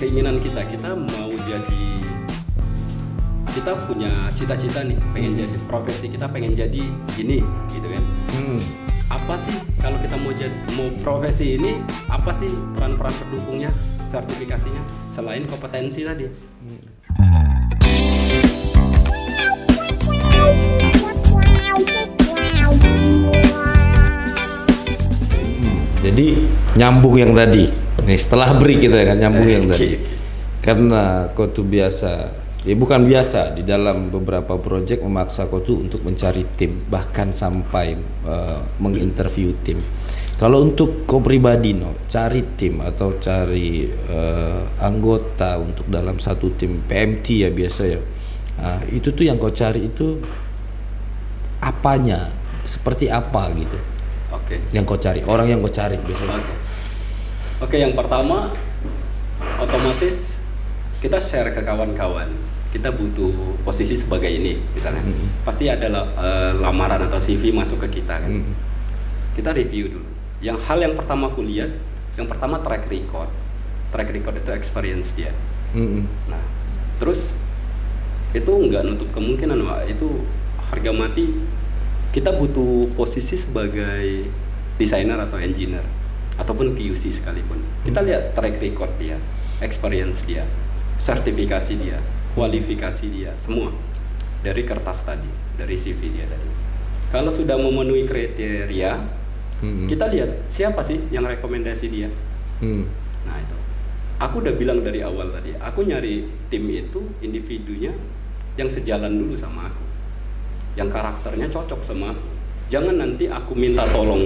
keinginan kita mau jadi, kita punya cita-cita nih, pengen jadi profesi kita, pengen jadi gini gitu kan. Apa sih kalau kita mau profesi ini, apa sih peran-peran pendukungnya, sertifikasinya selain kompetensi tadi? Jadi nyambung yang tadi nih, setelah break kita kan nyambung yang tadi, karena kau tuh biasa, ya bukan biasa, di dalam beberapa proyek memaksa kau tuh untuk mencari tim, bahkan sampai menginterview tim. Kalau untuk kau pribadi cari tim atau cari anggota untuk dalam satu tim PMT ya biasa ya, itu tuh yang kau cari itu apanya, seperti apa gitu? Oke. Yang kau cari, orang yang kau cari biasanya. Oke, yang pertama otomatis kita share ke kawan-kawan. Kita butuh posisi sebagai ini, misalnya. Pasti ada lamaran atau CV masuk ke kita kan. Kita review dulu. Hal yang pertama aku lihat, yang pertama track record. Track record itu experience dia. Nah, terus itu nggak nutup kemungkinan, Pak. Itu harga mati. Kita butuh posisi sebagai desainer atau engineer ataupun QC sekalipun. Kita lihat track record dia, experience dia, sertifikasi dia, kualifikasi dia, semua dari kertas tadi, dari CV dia tadi. Kalau sudah memenuhi kriteria, kita lihat siapa sih yang rekomendasi dia. Nah itu, aku udah bilang dari awal tadi, aku nyari tim itu individunya yang sejalan dulu sama aku, yang karakternya cocok sama aku. Jangan nanti aku minta tolong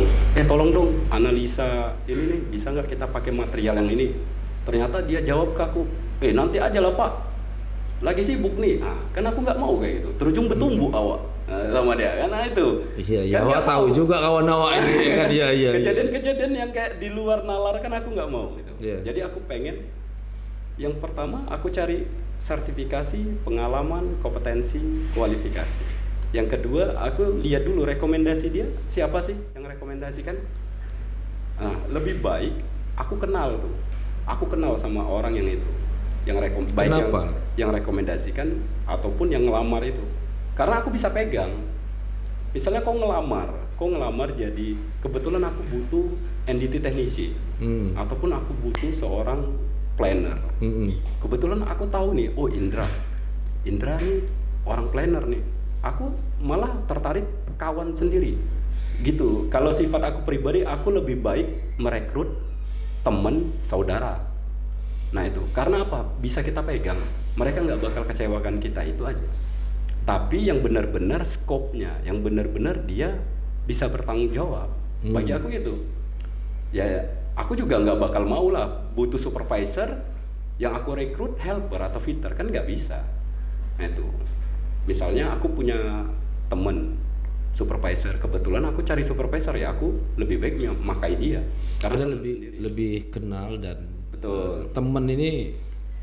dong analisa ini nih, bisa nggak kita pakai material yang ini, ternyata dia jawab ke aku, nanti aja lah Pak, lagi sibuk nih. Kan aku nggak mau kayak gitu, terujung bertumbuh awak sama dia, karena itu iya awak tahu juga kawan awak ini kan. Iya kejadian yang kayak di luar nalar kan aku nggak mau gitu. Jadi aku pengen yang pertama aku cari sertifikasi, pengalaman, kompetensi, kualifikasi. Yang kedua, aku lihat dulu rekomendasi dia, siapa sih yang rekomendasikan. Lebih baik aku kenal tuh. Aku kenal sama orang yang itu, yang yang rekomendasikan ataupun yang ngelamar itu. Karena aku bisa pegang. Misalnya kau ngelamar jadi, kebetulan aku butuh NDT teknisi, ataupun aku butuh seorang planner. Kebetulan aku tahu nih, oh Indra nih orang planner nih. Aku malah tertarik kawan sendiri gitu. Kalau sifat aku pribadi, aku lebih baik merekrut teman saudara. Nah itu karena apa, bisa kita pegang, mereka nggak bakal kecewakan kita, itu aja. Tapi yang benar-benar skopnya, yang benar-benar dia bisa bertanggung jawab. Bagi aku gitu ya, aku juga nggak bakal mau lah butuh supervisor yang aku rekrut helper atau fitter, kan nggak bisa. Nah itu, misalnya aku punya temen supervisor, kebetulan aku cari supervisor, ya aku lebih baiknya makai dia karena lebih kenal. Dan betul, temen ini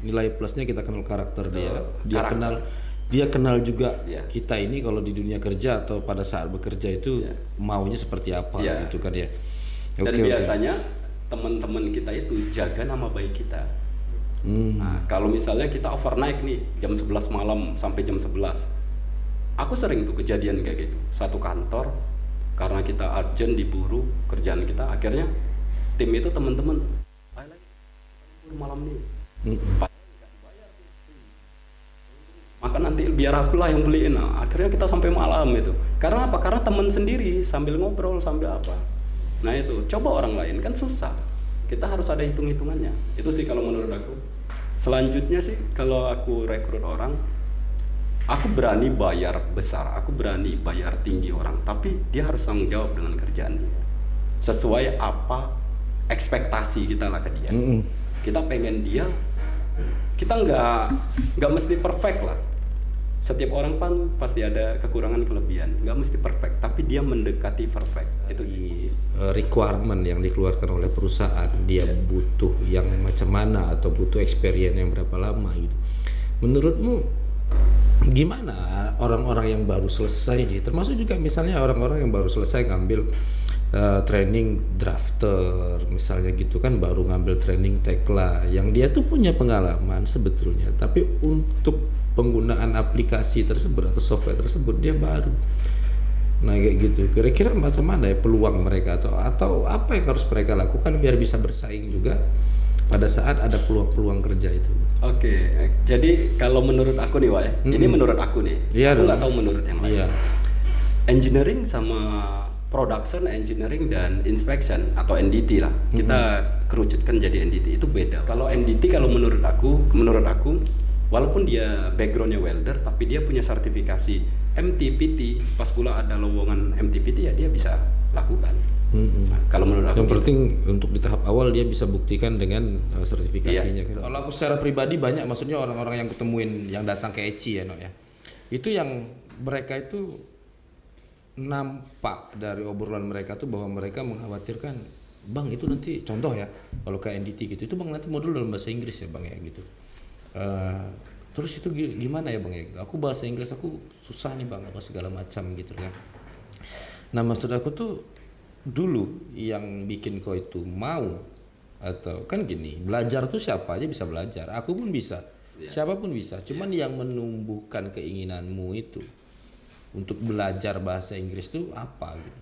nilai plusnya kita kenal karakter dia karakter. Dia kenal juga kita ini kalau di dunia kerja atau pada saat bekerja itu maunya seperti apa gitu kan ya. Dan biasanya teman-teman kita itu jaga nama baik kita. Nah, kalau misalnya kita overnight nih jam 11 malam sampai jam 11, aku sering tuh kejadian kayak gitu. Satu kantor, karena kita urgent, diburu kerjaan kita, akhirnya tim itu teman-teman malam nih, maka nanti biar aku lah yang beliin. Nah, akhirnya kita sampai malam itu. Karena apa? Karena teman sendiri sambil ngobrol sambil apa. Nah itu, coba orang lain kan susah. Kita harus ada hitung-hitungannya. Itu sih kalau menurut aku. Selanjutnya sih, kalau aku rekrut orang, aku berani bayar besar, aku berani bayar tinggi orang, tapi dia harus tanggung jawab dengan kerjaan dia. Sesuai apa ekspektasi kita lah ke dia. Kita pengen dia, kita nggak mesti perfect lah. Setiap orang kan pasti ada kekurangan kelebihan, nggak mesti perfect, tapi dia mendekati perfect. Itu sih requirement yang dikeluarkan oleh perusahaan, dia butuh yang macam mana atau butuh experience yang berapa lama gitu. Menurutmu gimana orang-orang yang baru selesai nih, termasuk juga misalnya orang-orang yang baru selesai ngambil training drafter misalnya gitu kan, baru ngambil training Tekla yang dia tuh punya pengalaman sebetulnya, tapi untuk penggunaan aplikasi tersebut atau software tersebut dia baru. Nah kayak gitu, kira-kira macam mana ya peluang mereka atau apa yang harus mereka lakukan biar bisa bersaing juga pada saat ada peluang-peluang kerja itu? Oke, jadi kalau menurut aku nih Wak ya, ini menurut aku nih, aku nggak tahu menurut yang lain. Engineering sama production, engineering dan inspection atau NDT lah, kita kerucutkan jadi NDT, itu beda. Kalau NDT kalau menurut aku walaupun dia backgroundnya welder, tapi dia punya sertifikasi MTPT, pas pula ada lowongan MTPT ya dia bisa lakukan. Nah, kalau menurut aku yang penting untuk di tahap awal dia bisa buktikan dengan sertifikasinya. Iya. Kalau aku secara pribadi banyak, maksudnya orang-orang yang ketemuin yang datang ke ECI ya no ya, itu yang mereka itu nampak dari obrolan mereka tuh bahwa mereka mengkhawatirkan, bang itu nanti contoh ya kalau ke NDT gitu, itu bang nanti modul dalam bahasa Inggris ya bang ya gitu. Terus itu gimana ya bang ya gitu. Aku bahasa Inggris aku susah nih bang apa segala macam gitu ya. Nah maksud aku tuh dulu yang bikin kau itu mau atau kan gini, belajar tuh siapa aja bisa belajar, aku pun bisa, siapapun bisa, cuman yang menumbuhkan keinginanmu itu untuk belajar bahasa Inggris tuh apa gitu?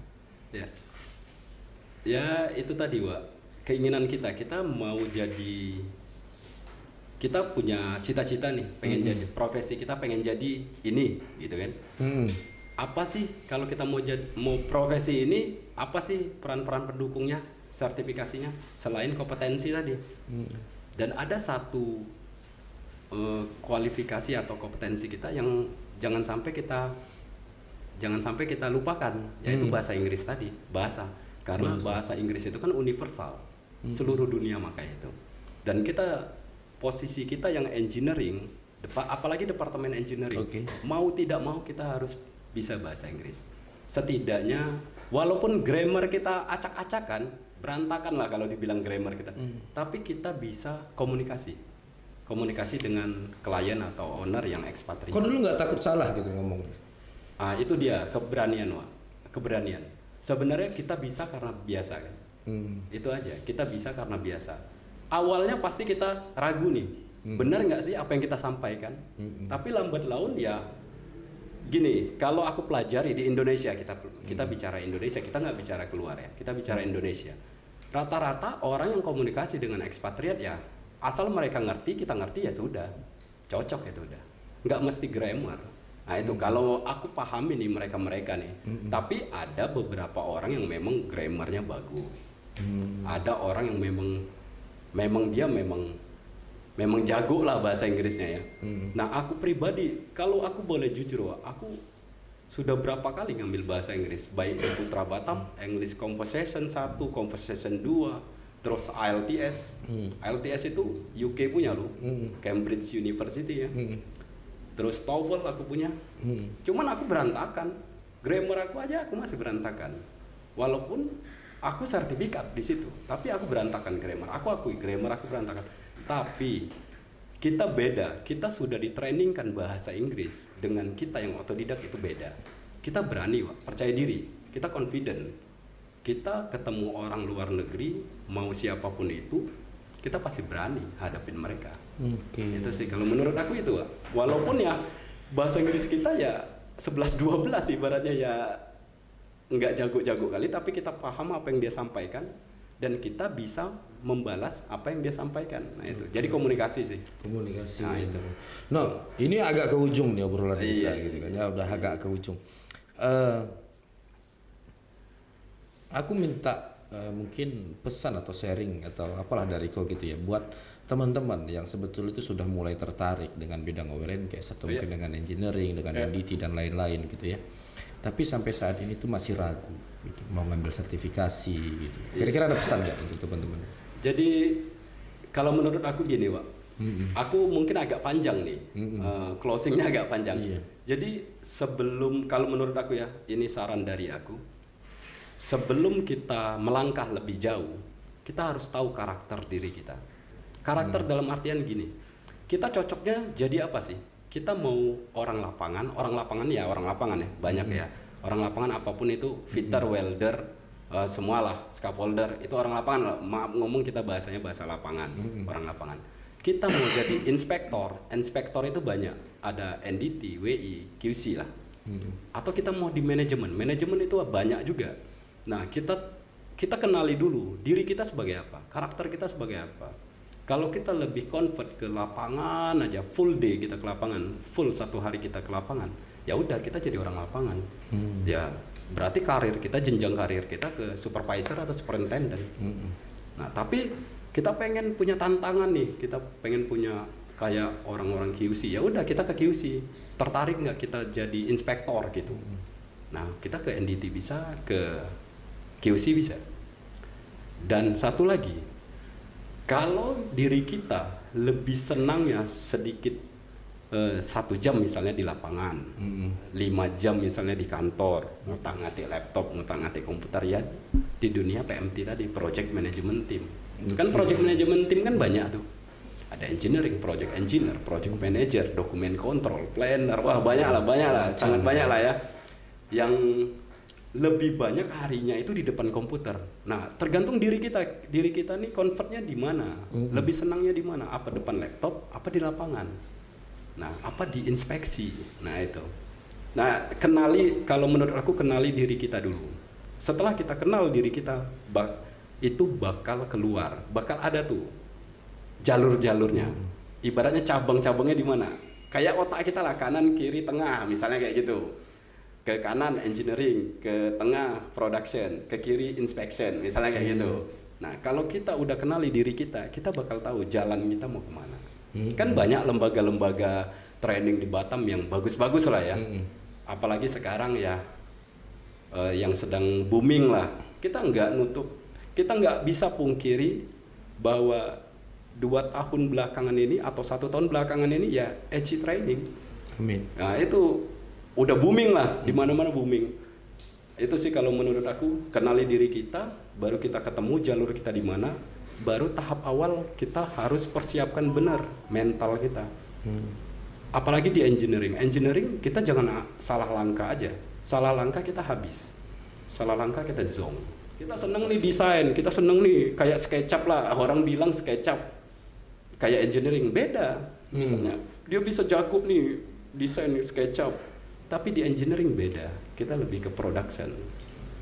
Ya itu tadi Wak, keinginan kita mau jadi, kita punya cita-cita nih, pengen jadi profesi kita, pengen jadi ini gitu kan. Apa sih kalau kita mau profesi ini, apa sih peran-peran pendukungnya, sertifikasinya selain kompetensi tadi. Dan ada satu kualifikasi atau kompetensi kita yang jangan sampai kita lupakan, yaitu bahasa Inggris tadi, karena bahasa Inggris itu kan universal, seluruh dunia makanya itu. Dan posisi kita yang engineering, apalagi departemen engineering, mau tidak mau kita harus bisa bahasa Inggris. Setidaknya walaupun grammar kita acak-acakan, berantakan lah kalau dibilang grammar kita, tapi kita bisa komunikasi dengan klien atau owner yang ekspatriat. Kok dulu nggak takut salah gitu ngomong? Itu dia keberanian Wak, keberanian. Sebenarnya kita bisa karena biasa kan. Itu aja, kita bisa karena biasa. Awalnya pasti kita ragu nih, benar nggak sih apa yang kita sampaikan? Tapi lambat laun ya gini, kalau aku pelajari di Indonesia, kita bicara Indonesia, kita nggak bicara keluar ya, kita bicara Indonesia. Rata-rata orang yang komunikasi dengan ekspatriat ya, asal mereka ngerti, kita ngerti ya sudah, cocok itu udah, nggak mesti grammar. Nah itu kalau aku pahami nih mereka nih. Tapi ada beberapa orang yang memang grammarnya bagus, ada orang yang memang jago lah bahasa Inggrisnya ya. Nah aku pribadi, kalau aku boleh jujur, aku sudah berapa kali ngambil bahasa Inggris, baik di Putra Batam, English Conversation 1, Conversation 2, terus IELTS. IELTS itu UK punya loh, Cambridge University ya. Terus TOEFL aku punya. Cuman aku berantakan, grammar aku aja aku masih berantakan. Walaupun aku sertifikat di situ, tapi aku berantakan grammar. Aku akui grammar aku berantakan. Tapi kita beda, kita sudah ditrainingkan bahasa Inggris dengan kita yang otodidak itu beda. Kita berani, Wak, percaya diri, kita confident. Kita ketemu orang luar negeri, mau siapapun itu, kita pasti berani hadapin mereka. Itu sih kalau menurut aku itu, Wak. Walaupun ya bahasa Inggris kita ya 11-12 ibaratnya ya nggak jago-jago kali, tapi kita paham apa yang dia sampaikan dan kita bisa membalas apa yang dia sampaikan. Nah itu, jadi komunikasi sih. Komunikasi. Nah itu. No, ini agak ke ujung nih obrolan kita gitu kan. Ya udah agak ke ujung. Aku minta mungkin pesan atau sharing atau apalah dari kau gitu ya, buat teman-teman yang sebetulnya itu sudah mulai tertarik dengan bidang oil and gas atau mungkin dengan engineering, dengan NDT dan lain-lain gitu ya. Tapi sampai saat ini tuh masih ragu gitu, mau ngambil sertifikasi gitu. Kira-kira ada pesan nggak untuk teman-teman? Jadi kalau menurut aku gini, Wak, aku mungkin agak panjang nih, closingnya agak panjang. Jadi kalau menurut aku ya, ini saran dari aku, sebelum kita melangkah lebih jauh, kita harus tahu karakter diri kita. Karakter dalam artian gini, kita cocoknya jadi apa sih? Kita mau orang lapangan ya orang lapangan ya banyak ya. Orang lapangan apapun itu, fitter, welder, semualah scaffolder itu orang lapangan lah. Maaf ngomong kita bahasanya bahasa lapangan, orang lapangan. Kita mau jadi inspektor itu banyak, ada NDT, WI, QC lah. Atau kita mau di manajemen itu banyak juga. Nah kita kenali dulu diri kita sebagai apa, karakter kita sebagai apa. Kalau kita lebih convert ke lapangan aja, full day kita ke lapangan, full 1 hari kita ke lapangan, ya udah kita jadi orang lapangan. Ya berarti karir kita, jenjang karir kita ke supervisor atau superintendent. Nah tapi kita pengen punya tantangan nih, kita pengen punya kayak orang-orang QC, ya udah kita ke QC. Tertarik nggak kita jadi inspektor gitu? Nah kita ke NDT bisa, ke QC bisa. Dan satu lagi, kalau diri kita lebih senangnya sedikit 1 jam misalnya di lapangan, 5 jam misalnya di kantor, ngutak-ngatik laptop, ngutak-ngatik komputer, ya di dunia PMT tadi, project management team. Kan project management team kan banyak tuh. Ada engineering, project engineer, project manager, dokumen kontrol, planner, wah banyak lah, sangat banyak lah ya. Yang lebih banyak harinya itu di depan komputer. Nah, tergantung diri kita nih convertnya di mana, lebih senangnya di mana, apa depan laptop, apa di lapangan. Nah, apa di inspeksi. Nah, itu. Nah, kalau menurut aku kenali diri kita dulu. Setelah kita kenal diri kita, itu bakal keluar, bakal ada tuh jalur-jalurnya. Ibaratnya cabang-cabangnya di mana? Kayak otak kita lah, kanan, kiri, tengah, misalnya kayak gitu. Ke kanan engineering, ke tengah production, ke kiri inspection, misalnya kayak gitu. Nah, kalau kita udah kenali diri kita bakal tahu jalan kita mau kemana. Kan banyak lembaga-lembaga training di Batam yang bagus-bagus lah ya. Apalagi sekarang ya yang sedang booming lah. Kita nggak bisa pungkiri bahwa 2 tahun belakangan ini atau 1 tahun belakangan ini ya ECI training. Amin. Nah itu udah booming lah, di mana-mana booming. Itu sih kalau menurut aku, kenali diri kita, baru kita ketemu jalur kita di mana, baru tahap awal kita harus persiapkan benar mental kita. Apalagi di engineering kita jangan salah langkah aja. Salah langkah kita habis, salah langkah kita zonk. Kita seneng nih desain, kita seneng nih kayak SketchUp lah, orang bilang SketchUp kayak engineering, beda. Misalnya dia bisa jago nih desain SketchUp, tapi di engineering beda, kita lebih ke production.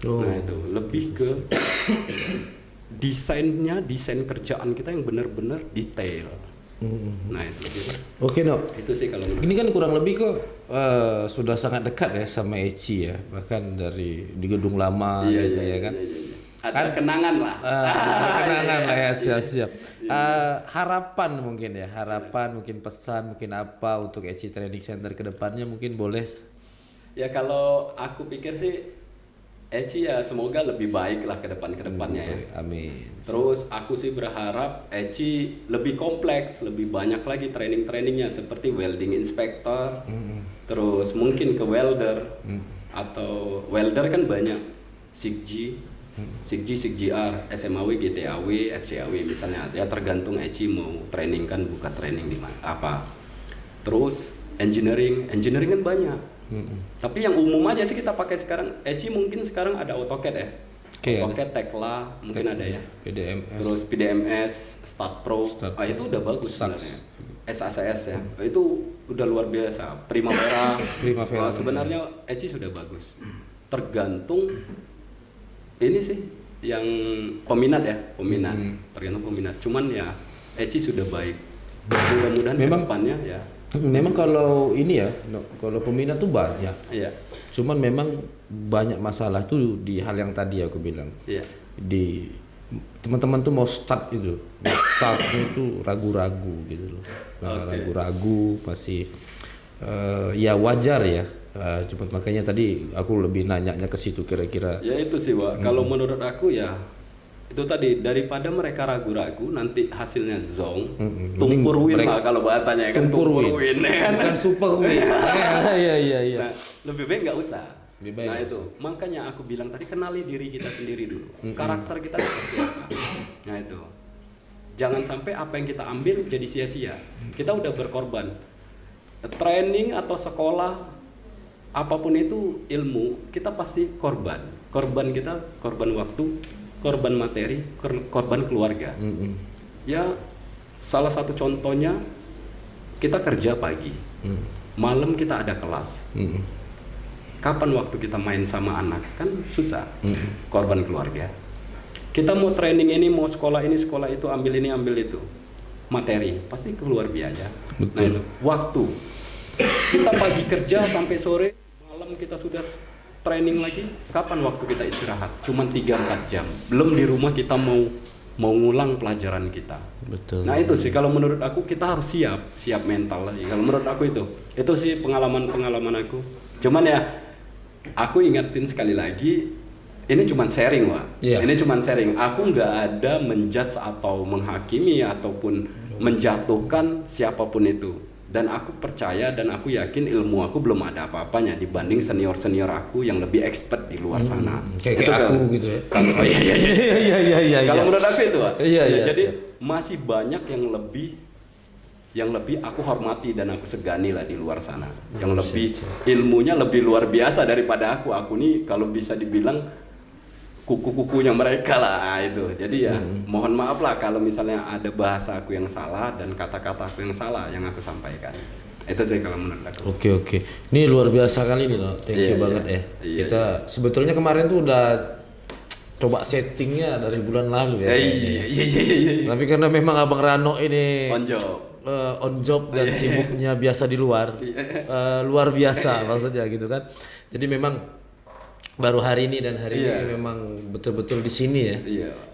Nah itu lebih ke desain kerjaan kita yang benar-benar detail. Nah itu gitu. Oke, no. Itu sih kalau ini kan kurang lebih kok sudah sangat dekat ya sama ECI ya, bahkan dari di gedung lama gitu ya kan. Ada kenangan lah. Kenangan lah ya, siap-siap. Harapan mungkin pesan mungkin apa untuk ECI Training Center ke depannya mungkin boleh. Ya kalau aku pikir sih ECI ya semoga lebih baik lah ke depannya ya. Amin. Terus aku sih berharap ECI lebih kompleks, lebih banyak lagi training-trainingnya seperti welding inspector, terus mungkin ke welder, atau welder kan banyak, SIGG, SIGGR, SMAW, GTAW, FCAW misalnya. Ya tergantung ECI mau training kan buka training di mana apa. Terus engineering kan banyak. Tapi yang umum aja sih kita pakai sekarang. ECI mungkin sekarang ada AutoCAD ya. AutoCAD, Tekla mungkin ada ya. PDMS. Terus PDMS, StatPro. Itu udah bagus sebenarnya. SACS ya. Itu udah luar biasa. Primavera. Sebenarnya ECI sudah bagus. Tergantung ini sih yang peminat. Tergantung peminat. Cuman ya ECI sudah baik. Mudah-mudahan ke depannya ya. Memang kalau ini ya, kalau peminat tuh banyak. Iya. Cuman memang banyak masalah tuh di hal yang tadi aku bilang. Iya. Di teman-teman tuh mau start itu, startnya tuh ragu-ragu gitu loh. Ragu-ragu masih ya wajar ya. Cuma makanya tadi aku lebih nanyanya ke situ kira-kira. Ya itu sih, Wak. Kalau menurut aku ya itu tadi, daripada mereka ragu-ragu nanti hasilnya zonk, tumpur win lah kalau bahasanya kan, tumpur win kan super win. Iya. Nah, lebih baik nggak usah. Nah itu makanya aku bilang tadi, kenali diri kita sendiri dulu, karakter kita seperti apa. Nah itu jangan sampai apa yang kita ambil jadi sia-sia. Kita udah berkorban, training atau sekolah apapun itu ilmu, kita pasti korban. korban kita korban waktu, korban materi, korban keluarga. Ya salah satu contohnya kita kerja pagi, malam kita ada kelas. Kapan waktu kita main sama anak? Kan susah. Korban keluarga. Kita mau training ini, mau sekolah ini, sekolah itu, ambil ini, ambil itu. Materi, pasti keluar biaya. Betul. Nah, itu waktu. Kita pagi kerja sampai sore, malam kita sudah training lagi. Kapan waktu kita istirahat? Cuman 3-4 jam. Belum di rumah kita mau ngulang pelajaran kita. Betul. Nah itu sih kalau menurut aku kita harus siap mental lagi. Kalau menurut aku itu sih pengalaman aku. Cuman ya aku ingatin sekali lagi, ini cuman sharing, Wak. Ini cuman sharing. Aku nggak ada menjudge atau menghakimi ataupun menjatuhkan siapapun itu. Dan aku percaya dan aku yakin ilmu aku belum ada apa-apanya dibanding senior aku yang lebih expert di luar sana. Kayak aku gitu ya. Oh iya. Kalau menurut aku itu, Wak. Iya, Jadi masih banyak yang lebih aku hormati dan aku segani lah di luar sana. Yang lebih ilmunya lebih luar biasa daripada aku. Aku nih kalau bisa dibilang kuku-kukunya mereka lah itu. Jadi ya mohon maaf lah kalau misalnya ada bahasa aku yang salah dan kata-kata aku yang salah yang aku sampaikan. Itu sih kalau menurut aku. Oke. Ini luar biasa kali ini loh. Thank you banget ya. Kita sebetulnya kemarin tuh udah coba settingnya dari bulan lalu ya. Iya. Tapi karena memang Abang Rano ini on job dan sibuknya biasa di luar. Luar biasa maksudnya gitu kan. Jadi memang baru hari ini dan hari ini memang betul-betul di sini ya.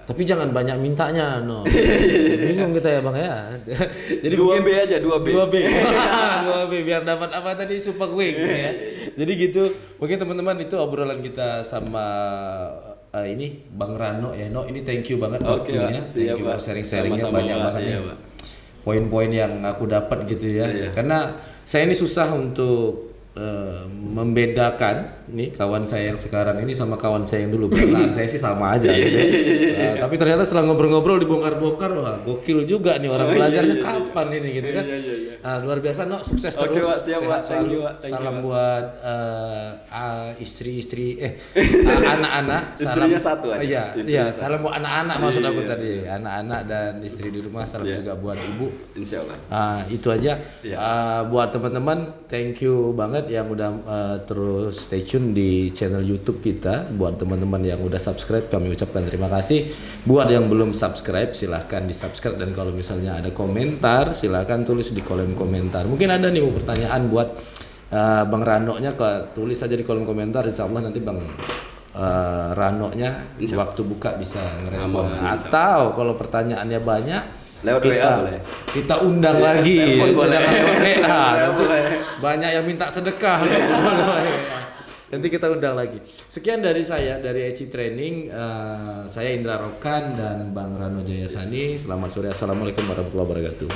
Tapi jangan banyak mintanya, no. Bingung kita ya Bang ya. Jadi 2B aja, 2B. 2B biar dapat apa tadi super wing ya. Jadi gitu. Mungkin teman-teman itu obrolan kita sama ini Bang Rano ya. No, ini thank you banget waktunya. Thank you sharing-sharingnya banyak banget ya. Poin-poin yang aku dapat gitu ya. Karena saya ini susah untuk membedakan nih kawan saya yang sekarang ini sama kawan saya yang dulu. Perasaan saya sih sama aja gitu. Tapi ternyata setelah ngobrol-ngobrol dibongkar-bongkar, wah gokil juga nih orang belajarnya kapan ini gitu kan. Luar biasa, no, sukses terus. Wak, siap, Wak. Thank you, salam buat istri-istri anak-anak. Istrinya satu aja. Iya, salam buat anak-anak maksud aku tadi. Anak-anak dan istri di rumah, salam juga buat ibu. Insyaallah. Itu aja. Buat teman-teman, thank you banget yang udah terus stay tune di channel YouTube kita. Buat teman-teman yang udah subscribe, kami ucapkan terima kasih. Buat yang belum subscribe, silahkan di subscribe, dan kalau misalnya ada komentar silahkan tulis di kolom komentar. Mungkin ada nih pertanyaan buat Bang Rano-nya, tulis aja di kolom komentar. Insya Allah nanti Bang Rano-nya waktu buka bisa ngerespon. Atau kalau pertanyaannya banyak, lewat WA boleh. Kita undang lagi. Boleh. Banyak yang minta sedekah. Nanti kita undang lagi. Sekian dari saya, dari ECI Training. Saya Indra Rokan dan Bang Rano Jayasani. Selamat sore. Assalamualaikum warahmatullahi wabarakatuh.